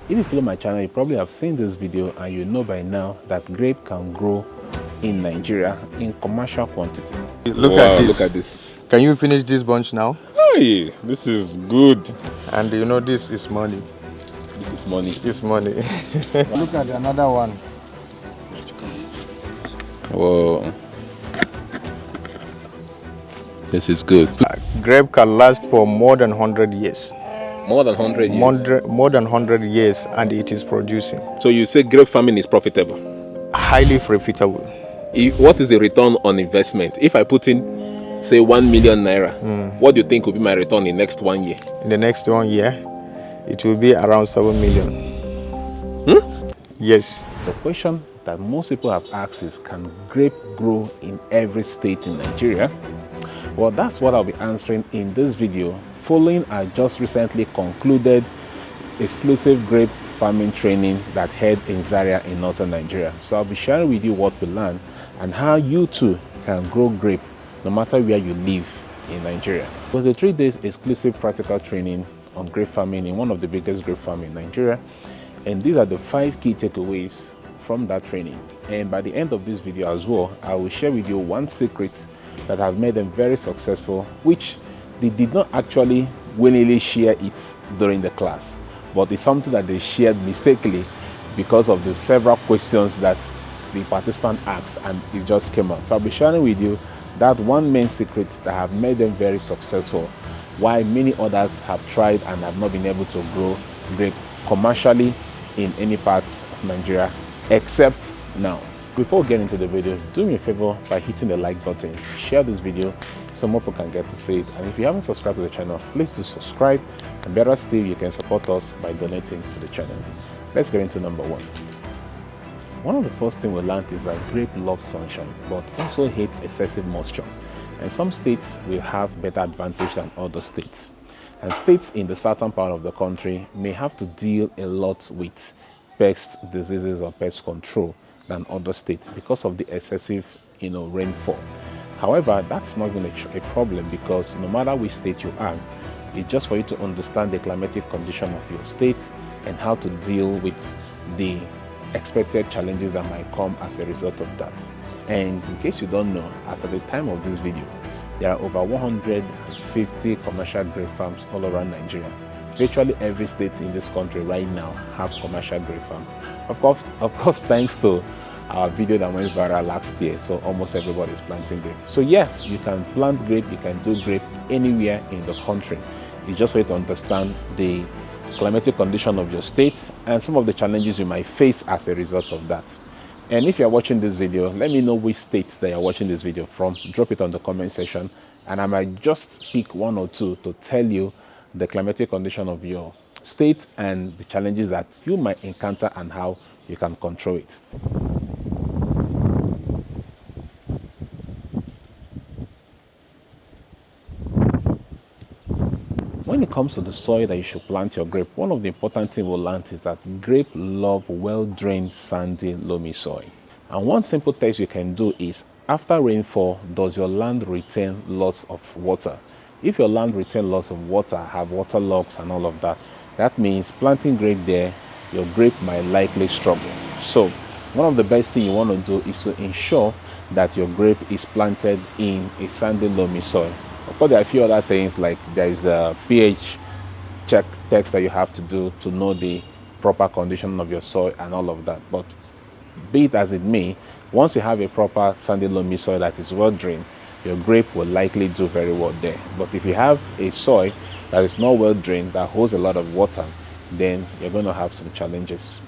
If you follow my channel, you probably have seen this video and you know by now that grape can grow in Nigeria in commercial quantity. Look at this. Can you finish this bunch now? Hey, this is good. And you know this is money. This is money. This money. Look at another one. Whoa. This is good. Grape can last for more than 100 years. More than 100 years? More than 100 years, and it is producing. So you say grape farming is profitable? Highly profitable. What is the return on investment? If I put in, say, 1 million naira, what do you think will be my return in the next 1 year? In the next 1 year, it will be around 7 million. Yes. The question that most people have asked is, can grape grow in every state in Nigeria? Well, that's what I'll be answering in this video, following our just recently concluded exclusive grape farming training that held in Zaria in northern Nigeria. So I'll be sharing with you what we learned and how you too can grow grape no matter where you live in Nigeria. It was a 3 days exclusive practical training on grape farming in one of the biggest grape farms in Nigeria. And these are the 5 key takeaways from that training. And by the end of this video as well, I will share with you one secret that has made them very successful, which they did not actually willingly share it during the class, but it's something that they shared mistakenly because of the several questions that the participant asked, and it just came out. So I'll be sharing with you that one main secret that have made them very successful, why many others have tried and have not been able to grow grape commercially in any part of Nigeria except now. Before we get into the video, do me a favor by hitting the like button, share this video so more people can get to see it, and if you haven't subscribed to the channel, please do subscribe, and better still, you can support us by donating to the channel. Let's get into number 1. One of the first things we learned is that grape love sunshine but also hate excessive moisture, and some states will have better advantage than other states, and states in the southern part of the country may have to deal a lot with pest diseases or pest control than other states because of the excessive rainfall. However, that's not even a problem, because no matter which state you are, it's just for you to understand the climatic condition of your state and how to deal with the expected challenges that might come as a result of that. And in case you don't know, as at the time of this video, there are over 150 commercial grape farms all around Nigeria. Virtually every state in this country right now have commercial grape farm. Of course, thanks to our video that went viral last year, so almost everybody is planting grape. So yes, you can plant grape, you can do grape anywhere in the country. It's just for you to understand the climatic condition of your state and some of the challenges you might face as a result of that. And if you're watching this video, let me know which states that you're watching this video from. Drop it on the comment section, and I might just pick 1 or 2 to tell you the climatic condition of your state and the challenges that you might encounter and how you can control it. When it comes to the soil that you should plant your grape, one of the important things we'll learn is that grape love well-drained, sandy, loamy soil. And one simple test you can do is, after rainfall, does your land retain lots of water? If your land retains lots of water, have water logs and all of that, that means planting grape there, your grape might likely struggle. So one of the best things you want to do is to ensure that your grape is planted in a sandy, loamy soil. Of course, there are a few other things, like there is a pH check test that you have to do to know the proper condition of your soil and all of that. But be it as it may, once you have a proper sandy, loamy soil that is well drained, your grape will likely do very well there. But if you have a soil that is not well drained, that holds a lot of water, then you're going to have some challenges,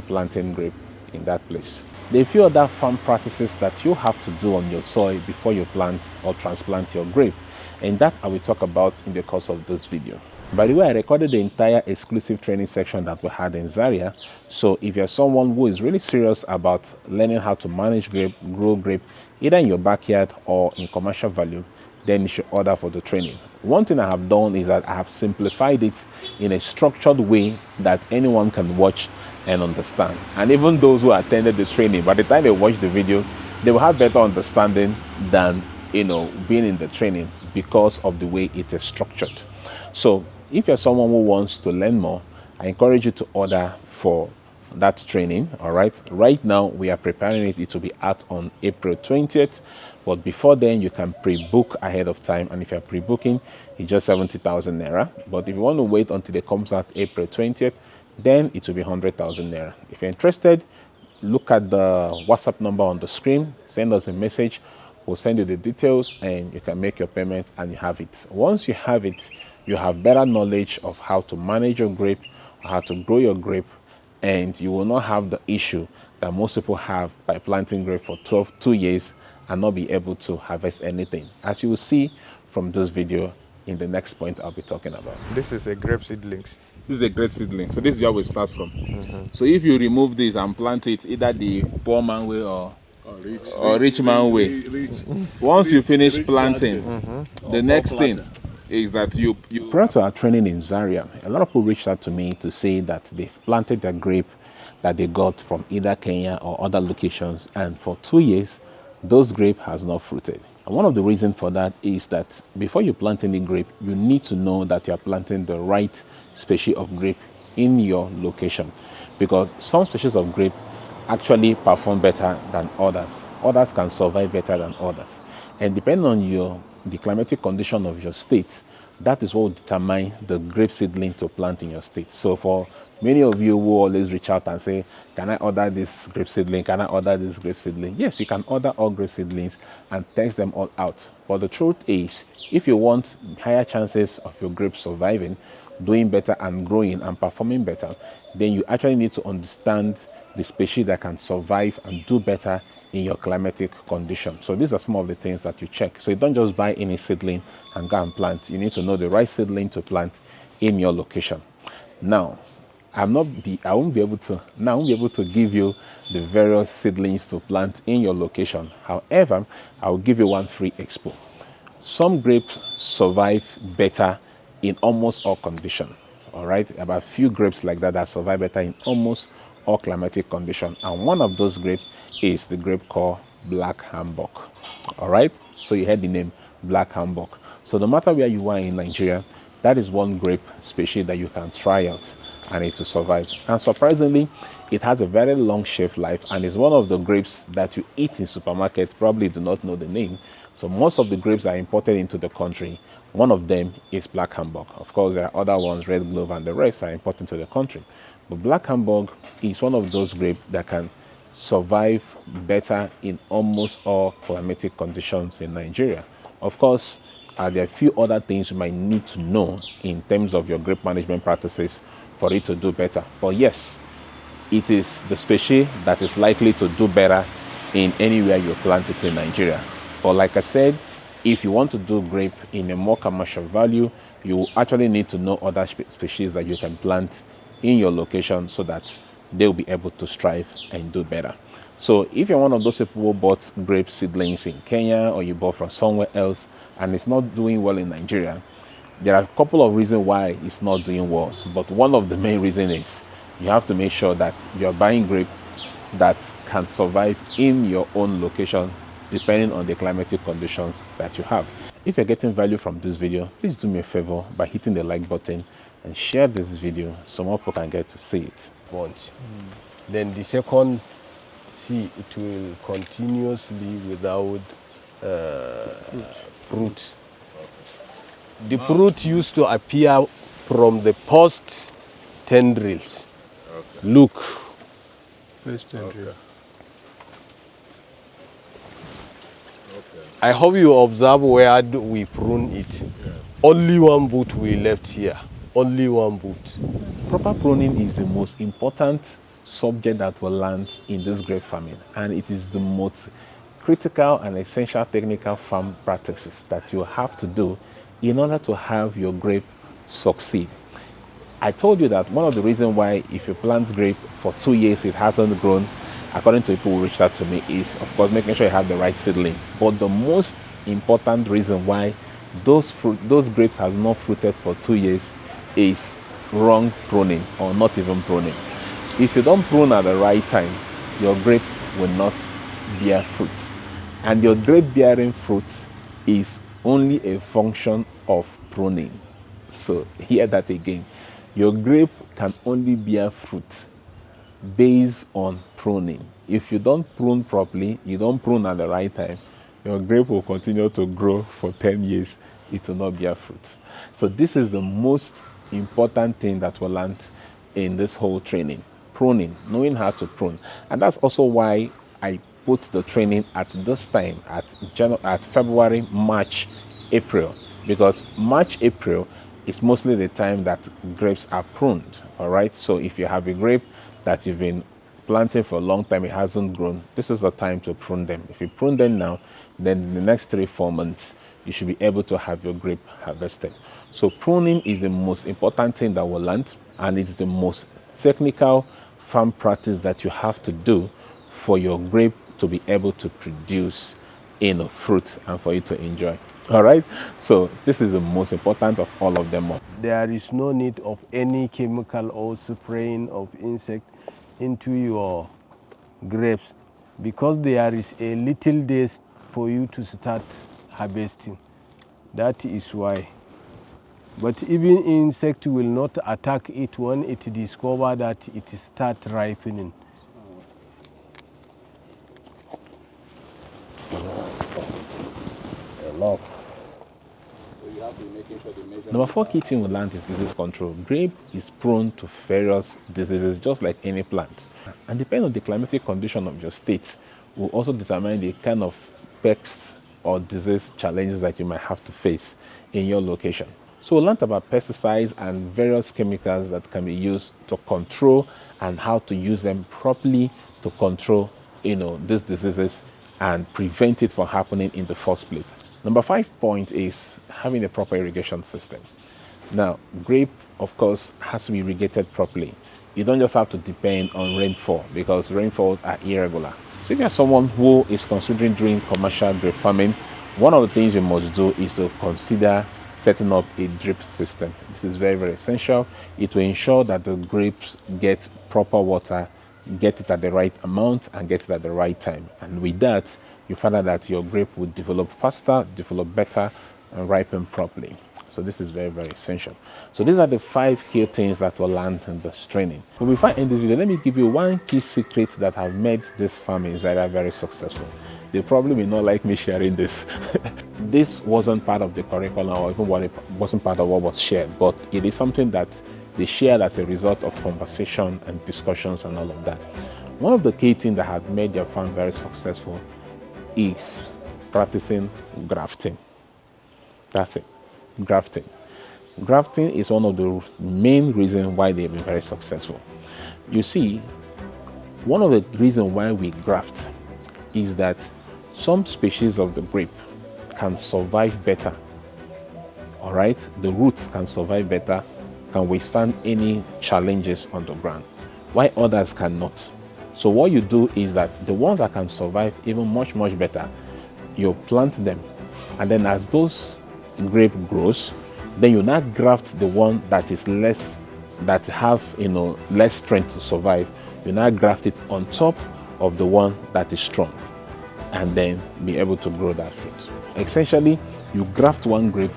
planting grape in that place. There are a few other farm practices that you have to do on your soil before you plant or transplant your grape, and that I will talk about in the course of this video. By the way, I recorded the entire exclusive training section that we had in Zaria, so if you're someone who is really serious about learning how to manage grape, grow grape, either in your backyard or in commercial value, then you should order for the training. One thing I have done is that I have simplified it in a structured way that anyone can watch and understand. And even those who attended the training, by the time they watch the video, they will have better understanding than being in the training, because of the way it is structured. So if you're someone who wants to learn more, I encourage you to order for that training. All right now we are preparing it will be out on April 20th, but before then you can pre-book ahead of time, and if you're pre-booking it's just 70,000 naira, but if you want to wait until it comes out April 20th, then it will be 100,000 naira. If you're interested, look at the WhatsApp number on the screen, send us a message, we'll send you the details and you can make your payment and you have it. Once you have it, you have better knowledge of how to manage your grape, how to grow your grape, and you will not have the issue that most people have by planting grape for 2 years and not be able to harvest anything, as you will see from this video in the next point I'll be talking about. This is a grape seedlings. This is a grape seedling, so this is where we start from. So if you remove this and plant it either the poor man way or rich man way, once you finish planting, the next thing is that you prior to our training in Zaria, a lot of people reached out to me to say that they've planted their grape that they got from either Kenya or other locations, and for 2 years those grape has not fruited. And one of the reasons for that is that before you plant any grape, you need to know that you're planting the right species of grape in your location, because some species of grape actually perform better than others. Others can survive better than others, and depending on the climatic condition of your state, that is what will determine the grape seedling to plant in your state. So for many of you who always reach out and say, can I order this grape seedling? Can I order this grape seedling? Yes, you can order all grape seedlings and test them all out. But the truth is, if you want higher chances of your grapes surviving, doing better and growing and performing better, then you actually need to understand the species that can survive and do better in your climatic condition. So these are some of the things that you check. So you don't just buy any seedling and go and plant. You need to know the right seedling to plant in your location. Now, I won't be able to give you the various seedlings to plant in your location. However, I will give you one free expo. Some grapes survive better in almost all conditions. All right, about a few grapes like that survive better in almost all climatic conditions, and one of those grapes is the grape called Black Hamburg. All right, so you heard the name Black Hamburg. So no matter where you are in Nigeria, that is one grape species that you can try out and it will survive. And surprisingly, it has a very long shelf life and is one of the grapes that you eat in supermarket probably do not know the name. So most of the grapes are imported into the country. One of them is Black Hamburg. Of course, there are other ones, Red Glove and the rest are imported to the country. But Black Hamburg is one of those grapes that can survive better in almost all climatic conditions in Nigeria. Of course, there are a few other things you might need to know in terms of your grape management practices for it to do better. But yes, it is the species that is likely to do better in anywhere you plant it in Nigeria. But like I said, if you want to do grape in a more commercial value, you actually need to know other species that you can plant in your location so that they'll be able to strive and do better. So if you're one of those people who bought grape seedlings in Kenya or you bought from somewhere else and it's not doing well in Nigeria, there are a couple of reasons why it's not doing well. But one of the main reasons is you have to make sure that you're buying grape that can survive in your own location depending on the climatic conditions that you have. If you're getting value from this video, please do me a favor by hitting the like button and share this video so more people can get to see it. Then the second, see, it will continuously without fruit. The fruit used to appear from the post tendrils. Okay. Look. First tendril. Okay. I hope you observe where we prune it. Yeah. Only one boot we left here. Only one boot. Proper pruning is the most important subject that will learn in this grape farming, and it is the most critical and essential technical farm practices that you have to do in order to have your grape succeed. I told you that one of the reasons why if you plant grape for 2 years it hasn't grown, according to people who reached out to me, is of course making sure you have the right seedling. But the most important reason why those grapes has not fruited for 2 years is wrong pruning or not even pruning. If you don't prune at the right time, your grape will not bear fruit. And your grape bearing fruit is only a function of pruning. So hear that again. Your grape can only bear fruit based on pruning. If you don't prune properly, you don't prune at the right time, your grape will continue to grow for 10 years. It will not bear fruit. So this is the most important thing that we learned in this whole training. Pruning, knowing how to prune. And that's also why I put the training at this time, at February, March, April. Because March, April is mostly the time that grapes are pruned, all right? So if you have a grape that you've been planting for a long time, it hasn't grown, this is the time to prune them. If you prune them now, then in the next 3-4 months, you should be able to have your grape harvested. So pruning is the most important thing that we learned, and it's the most technical farm practice that you have to do for your grape to be able to produce fruit and for you to enjoy. All right, so this is the most important of all of them. There is no need of any chemical or spraying of insect into your grapes, because there is a little days for you to start harvesting. That is why. But even insect will not attack it when it discover that it start ripening. Enough. So you have to be making sure the measure. Number 4 key thing we learned is disease control. Grape is prone to various diseases just like any plant. And depending on the climatic condition of your state will also determine the kind of pests or disease challenges that you might have to face in your location. So we learned about pesticides and various chemicals that can be used to control and how to use them properly to control, these diseases and prevent it from happening in the first place. Number 5 point is having a proper irrigation system. Now, grape, of course, has to be irrigated properly. You don't just have to depend on rainfall because rainfalls are irregular. So if you're someone who is considering doing commercial grape farming, one of the things you must do is to consider setting up a drip system. This is very, very essential. It will ensure that the grapes get proper water, get it at the right amount, and get it at the right time. And with that, you find out that your grape will develop faster, develop better, and ripen properly. So this is very, very essential. So these are the 5 key things that we'll learn in this training. But before I end this video, let me give you one key secret that have made this farming very, very successful. They probably will not like me sharing this. This wasn't part of the curriculum or even what it wasn't part of what was shared, but it is something that they shared as a result of conversation and discussions and all of that. One of the key things that have made their farm very successful is practicing grafting. That's it, grafting. Grafting is one of the main reasons why they've been very successful. You see, one of the reasons why we graft is that some species of the grape can survive better. All right, the roots can survive better, can withstand any challenges on the ground, while others cannot. So what you do is that the ones that can survive even much, much better, you plant them, and then as those grape grows, then you now graft the one that is less, that have less strength to survive. You now graft it on top of the one that is strong, and then be able to grow that fruit. Essentially, you graft one grape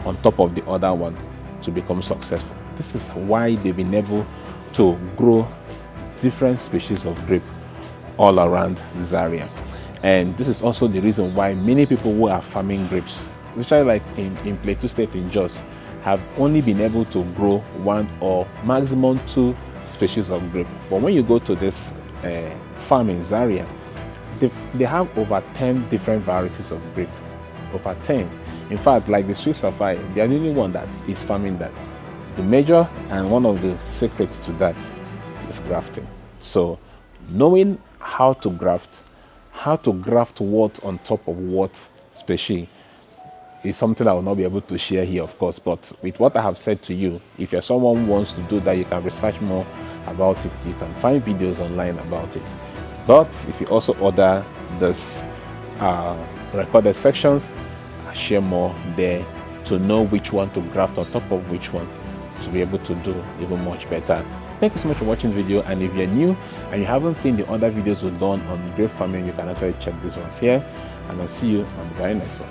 on top of the other one to become successful. This is why they've been able to grow different species of grape all around this area. And this is also the reason why many people who are farming grapes, which are like in Plateau State in Jos, have only been able to grow 1 or maximum 2 species of grape. But when you go to this farm in Zaria, they have over 10 different varieties of grape. Over 10. In fact, like the Sweet Sapphire, they are the only one that is farming that. The major and one of the secrets to that is grafting. So knowing how to graft what on top of what species is something I will not be able to share here, of course. But with what I have said to you, if you're someone who wants to do that, you can research more about it. You can find videos online about it. But if you also order this recorded sections, I share more there to know which one to graft on top of which one to be able to do even much better. Thank you so much for watching this video, and if you're new and you haven't seen the other videos we've done on grape farming, you can actually check these ones here, and I'll see you on the very next one.